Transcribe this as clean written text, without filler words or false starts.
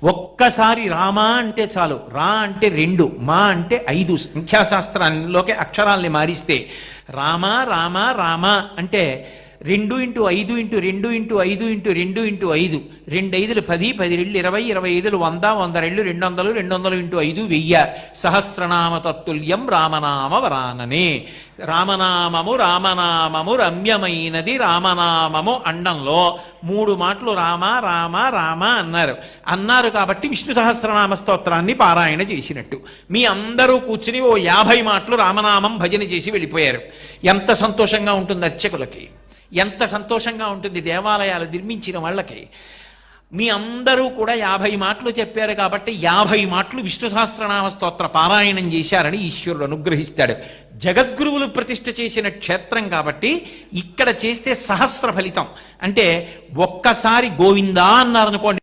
ఒక్కసారి రామా అంటే చాలు, రా అంటే 2, మా అంటే 5 సంఖ్యాశాస్త్రంలోకి అక్షరాల్ని మారిస్తే రామ రామ రామ అంటే 2 × 5 × 2 × 5 × 2 × 5, 2 5 10, 10 2 20, 20 5 100, 100 2 200, 200 × 5 1000 సహస్రనామ తత్తుల్యం రామనామ వరాననే. రామనామము రామనామము రమ్యమైనది రామనామము అండంలో 3 మాటలు రామ రామ రామ అన్నారు కాబట్టి విష్ణు సహస్రనామ స్తోత్రాన్ని పారాయణ చేసినట్టు. మీ అందరూ కూర్చుని ఓ 50 మాటలు రామనామం భజన చేసి వెళ్ళిపోయారు. ఎంత సంతోషంగా ఉంటుంది అర్చకులకి, ఎంత సంతోషంగా ఉంటుంది దేవాలయాలు నిర్మించిన వాళ్ళకి. మీ అందరూ కూడా 50 మాటలు చెప్పారు కాబట్టి 50 మాటలు విష్ణు సహస్రనామ స్తోత్ర పారాయణం చేశారని ఈశ్వరుడు అనుగ్రహిస్తాడు. జగద్గురువులు ప్రతిష్ఠ చేసిన క్షేత్రం కాబట్టి ఇక్కడ చేస్తే సహస్ర ఫలితం. అంటే ఒక్కసారి గోవిందా అన్నారనుకోండి,